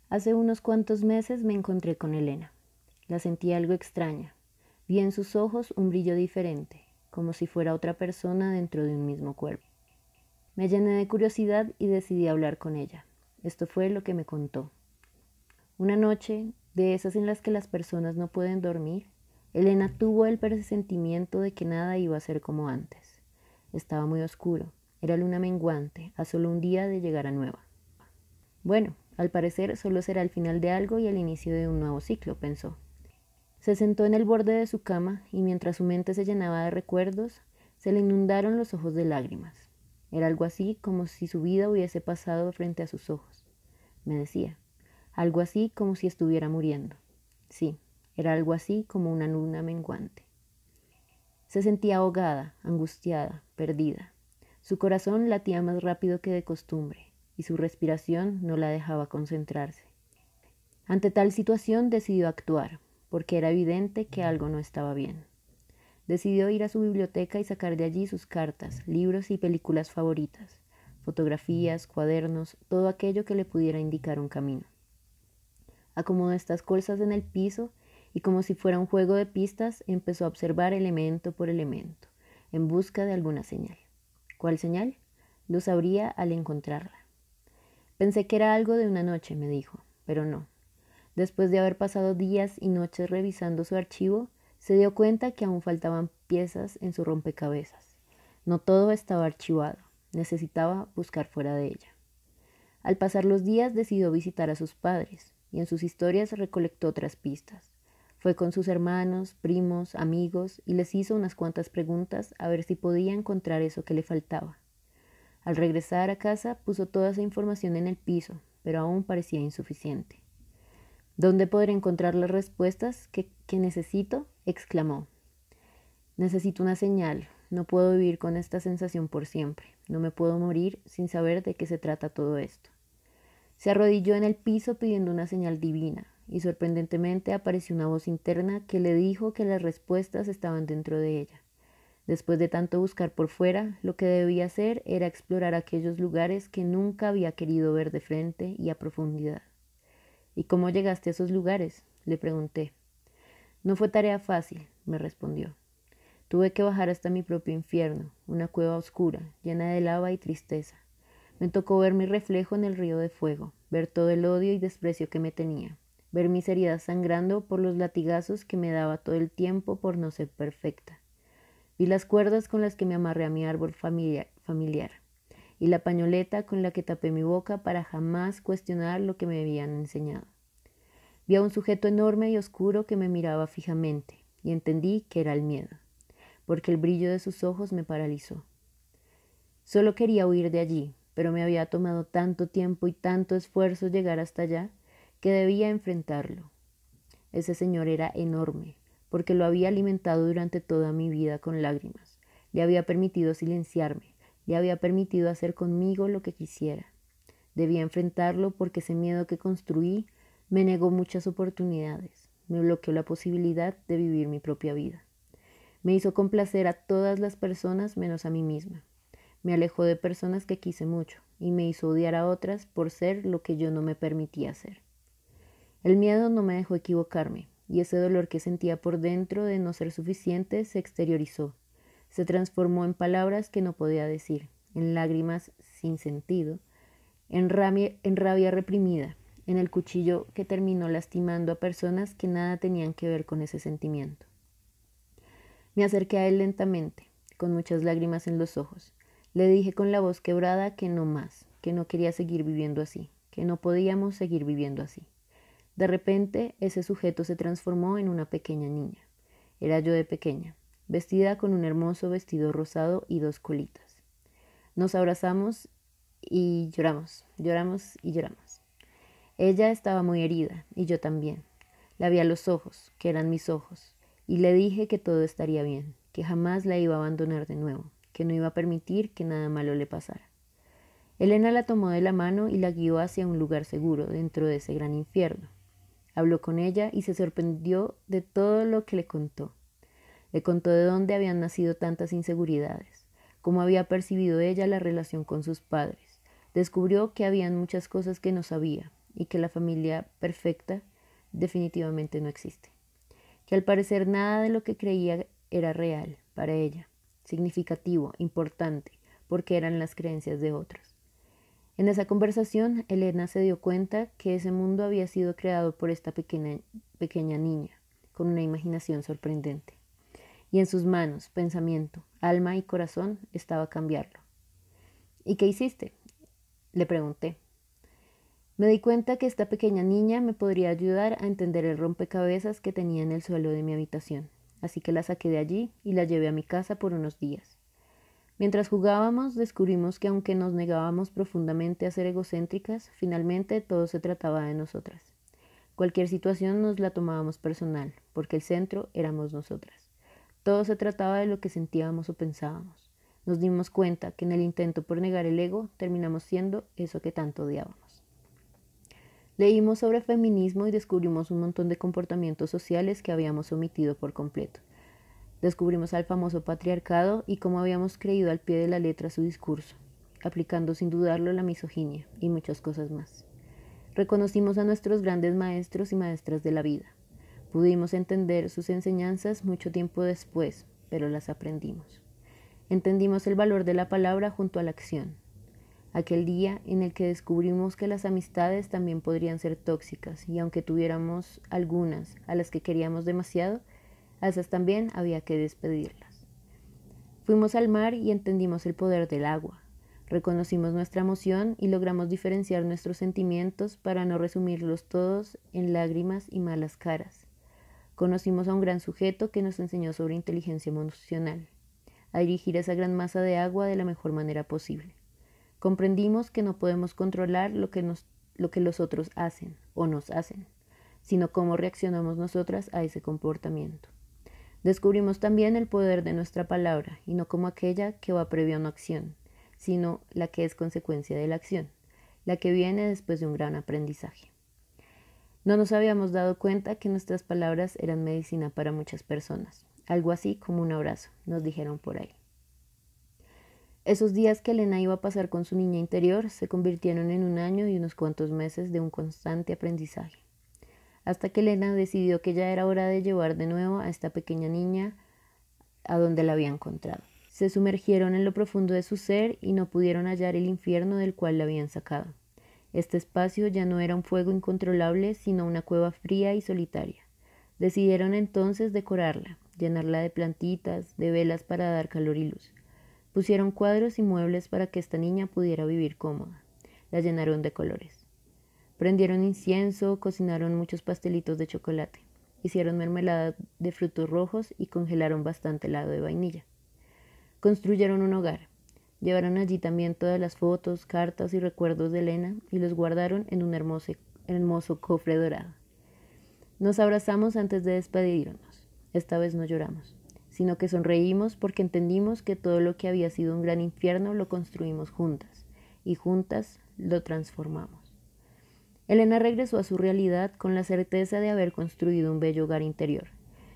Hace unos cuantos meses me encontré con Elena. La sentí algo extraña. Vi en sus ojos un brillo diferente, como si fuera otra persona dentro de un mismo cuerpo. Me llené de curiosidad y decidí hablar con ella. Esto fue lo que me contó. Una noche, de esas en las que las personas no pueden dormir, Elena tuvo el presentimiento de que nada iba a ser como antes. Estaba muy oscuro, era luna menguante, a solo un día de llegar a Nueva. Bueno, al parecer solo será el final de algo y el inicio de un nuevo ciclo, pensó. Se sentó en el borde de su cama y mientras su mente se llenaba de recuerdos, se le inundaron los ojos de lágrimas. Era algo así como si su vida hubiese pasado frente a sus ojos. Me decía, algo así como si estuviera muriendo. Sí, era algo así como una luna menguante. Se sentía ahogada, angustiada, perdida. Su corazón latía más rápido que de costumbre y su respiración no la dejaba concentrarse. Ante tal situación decidió actuar, porque era evidente que algo no estaba bien. Decidió ir a su biblioteca y sacar de allí sus cartas, libros y películas favoritas, fotografías, cuadernos, todo aquello que le pudiera indicar un camino. Acomodó estas cosas en el piso y como si fuera un juego de pistas empezó a observar elemento por elemento, en busca de alguna señal. ¿Cuál señal? Lo sabría al encontrarla. Pensé que era algo de una noche, me dijo, pero no. Después de haber pasado días y noches revisando su archivo, se dio cuenta que aún faltaban piezas en su rompecabezas. No todo estaba archivado, necesitaba buscar fuera de ella. Al pasar los días decidió visitar a sus padres y en sus historias recolectó otras pistas. Fue con sus hermanos, primos, amigos y les hizo unas cuantas preguntas a ver si podía encontrar eso que le faltaba. Al regresar a casa puso toda esa información en el piso, pero aún parecía insuficiente. ¿Dónde podré encontrar las respuestas que necesito? Exclamó. Necesito una señal. No puedo vivir con esta sensación por siempre. No me puedo morir sin saber de qué se trata todo esto. Se arrodilló en el piso pidiendo una señal divina, y sorprendentemente apareció una voz interna que le dijo que las respuestas estaban dentro de ella. Después de tanto buscar por fuera, lo que debía hacer era explorar aquellos lugares que nunca había querido ver de frente y a profundidad. ¿Y cómo llegaste a esos lugares?, le pregunté. No fue tarea fácil, me respondió. Tuve que bajar hasta mi propio infierno, una cueva oscura, llena de lava y tristeza. Me tocó ver mi reflejo en el río de fuego, ver todo el odio y desprecio que me tenía, ver mis heridas sangrando por los latigazos que me daba todo el tiempo por no ser perfecta. Vi las cuerdas con las que me amarré a mi árbol familiar y la pañoleta con la que tapé mi boca para jamás cuestionar lo que me habían enseñado. Vi a un sujeto enorme y oscuro que me miraba fijamente y entendí que era el miedo, porque el brillo de sus ojos me paralizó. Solo quería huir de allí, pero me había tomado tanto tiempo y tanto esfuerzo llegar hasta allá que debía enfrentarlo. Ese señor era enorme, porque lo había alimentado durante toda mi vida con lágrimas, le había permitido silenciarme, le había permitido hacer conmigo lo que quisiera. Debía enfrentarlo porque ese miedo que construí me negó muchas oportunidades, me bloqueó la posibilidad de vivir mi propia vida. Me hizo complacer a todas las personas menos a mí misma. Me alejó de personas que quise mucho y me hizo odiar a otras por ser lo que yo no me permitía ser. El miedo no me dejó equivocarme y ese dolor que sentía por dentro de no ser suficiente se exteriorizó. Se transformó en palabras que no podía decir, en lágrimas sin sentido, en rabia reprimida, en el cuchillo que terminó lastimando a personas que nada tenían que ver con ese sentimiento. Me acerqué a él lentamente, con muchas lágrimas en los ojos. Le dije con la voz quebrada que no más, que no quería seguir viviendo así, que no podíamos seguir viviendo así. De repente, ese sujeto se transformó en una pequeña niña. Era yo de pequeña, vestida con un hermoso vestido rosado y 2 colitas. Nos abrazamos y lloramos, lloramos y lloramos. Ella estaba muy herida, y yo también. La vi a los ojos, que eran mis ojos, y le dije que todo estaría bien, que jamás la iba a abandonar de nuevo, que no iba a permitir que nada malo le pasara. Elena la tomó de la mano y la guió hacia un lugar seguro dentro de ese gran infierno. Habló con ella y se sorprendió de todo lo que le contó. Le contó de dónde habían nacido tantas inseguridades, cómo había percibido ella la relación con sus padres. Descubrió que habían muchas cosas que no sabía y que la familia perfecta definitivamente no existe. Que al parecer nada de lo que creía era real para ella, significativo, importante, porque eran las creencias de otros. En esa conversación, Elena se dio cuenta que ese mundo había sido creado por esta pequeña niña, con una imaginación sorprendente. Y en sus manos, pensamiento, alma y corazón estaba cambiarlo. ¿Y qué hiciste?, le pregunté. Me di cuenta que esta pequeña niña me podría ayudar a entender el rompecabezas que tenía en el suelo de mi habitación, así que la saqué de allí y la llevé a mi casa por unos días. Mientras jugábamos, descubrimos que aunque nos negábamos profundamente a ser egocéntricas, finalmente todo se trataba de nosotras. Cualquier situación nos la tomábamos personal, porque el centro éramos nosotras. Todo se trataba de lo que sentíamos o pensábamos. Nos dimos cuenta que en el intento por negar el ego, terminamos siendo eso que tanto odiábamos. Leímos sobre feminismo y descubrimos un montón de comportamientos sociales que habíamos omitido por completo. Descubrimos al famoso patriarcado y cómo habíamos creído al pie de la letra su discurso, aplicando sin dudarlo la misoginia y muchas cosas más. Reconocimos a nuestros grandes maestros y maestras de la vida. Pudimos entender sus enseñanzas mucho tiempo después, pero las aprendimos. Entendimos el valor de la palabra junto a la acción. Aquel día en el que descubrimos que las amistades también podrían ser tóxicas y aunque tuviéramos algunas a las que queríamos demasiado, a esas también había que despedirlas. Fuimos al mar y entendimos el poder del agua. Reconocimos nuestra emoción y logramos diferenciar nuestros sentimientos para no resumirlos todos en lágrimas y malas caras. Conocimos a un gran sujeto que nos enseñó sobre inteligencia emocional, a dirigir esa gran masa de agua de la mejor manera posible. Comprendimos que no podemos controlar lo que los otros hacen o nos hacen, sino cómo reaccionamos nosotras a ese comportamiento. Descubrimos también el poder de nuestra palabra, y no como aquella que va previa a una acción, sino la que es consecuencia de la acción, la que viene después de un gran aprendizaje. No nos habíamos dado cuenta que nuestras palabras eran medicina para muchas personas, algo así como un abrazo, nos dijeron por ahí. Esos días que Elena iba a pasar con su niña interior se convirtieron en un año y unos cuantos meses de un constante aprendizaje, hasta que Elena decidió que ya era hora de llevar de nuevo a esta pequeña niña a donde la había encontrado. Se sumergieron en lo profundo de su ser y no pudieron hallar el infierno del cual la habían sacado. Este espacio ya no era un fuego incontrolable, sino una cueva fría y solitaria. Decidieron entonces decorarla, llenarla de plantitas, de velas para dar calor y luz. Pusieron cuadros y muebles para que esta niña pudiera vivir cómoda. La llenaron de colores. Prendieron incienso, cocinaron muchos pastelitos de chocolate, hicieron mermelada de frutos rojos y congelaron bastante helado de vainilla. Construyeron un hogar. Llevaron allí también todas las fotos, cartas y recuerdos de Elena y los guardaron en un hermoso cofre dorado. Nos abrazamos antes de despedirnos. Esta vez no lloramos, sino que sonreímos porque entendimos que todo lo que había sido un gran infierno lo construimos juntas y juntas lo transformamos. Elena regresó a su realidad con la certeza de haber construido un bello hogar interior.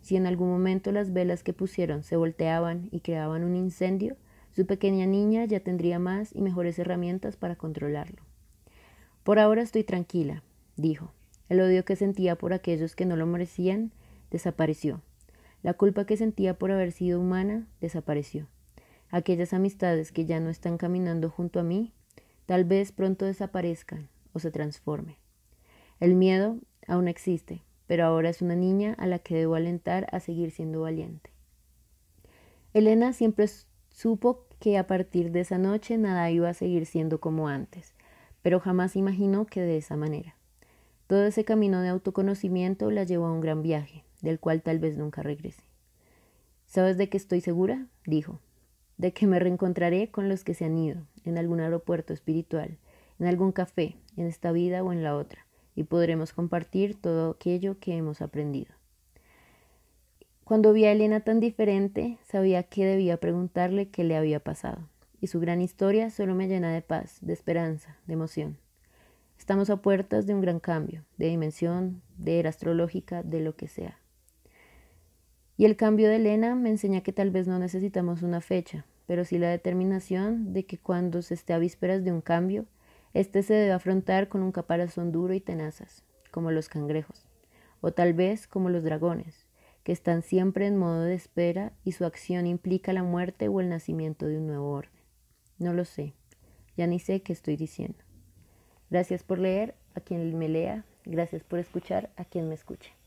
Si en algún momento las velas que pusieron se volteaban y creaban un incendio, su pequeña niña ya tendría más y mejores herramientas para controlarlo. Por ahora estoy tranquila, dijo. El odio que sentía por aquellos que no lo merecían desapareció. La culpa que sentía por haber sido humana desapareció. Aquellas amistades que ya no están caminando junto a mí, tal vez pronto desaparezcan o se transformen. El miedo aún existe, pero ahora es una niña a la que debo alentar a seguir siendo valiente. Elena siempre supo que a partir de esa noche nada iba a seguir siendo como antes, pero jamás imaginó que de esa manera. Todo ese camino de autoconocimiento la llevó a un gran viaje, del cual tal vez nunca regrese. ¿Sabes de qué estoy segura?, dijo. De que me reencontraré con los que se han ido, en algún aeropuerto espiritual, en algún café, en esta vida o en la otra, y podremos compartir todo aquello que hemos aprendido. Cuando vi a Elena tan diferente, sabía que debía preguntarle qué le había pasado, y su gran historia solo me llena de paz, de esperanza, de emoción. Estamos a puertas de un gran cambio, de dimensión, de era astrológica, de lo que sea. Y el cambio de Elena me enseña que tal vez no necesitamos una fecha, pero sí la determinación de que cuando se esté a vísperas de un cambio, Este se debe afrontar con un caparazón duro y tenazas, como los cangrejos, o tal vez como los dragones, que están siempre en modo de espera y su acción implica la muerte o el nacimiento de un nuevo orden. No lo sé, ya ni sé qué estoy diciendo. Gracias por leer a quien me lea, gracias por escuchar a quien me escuche.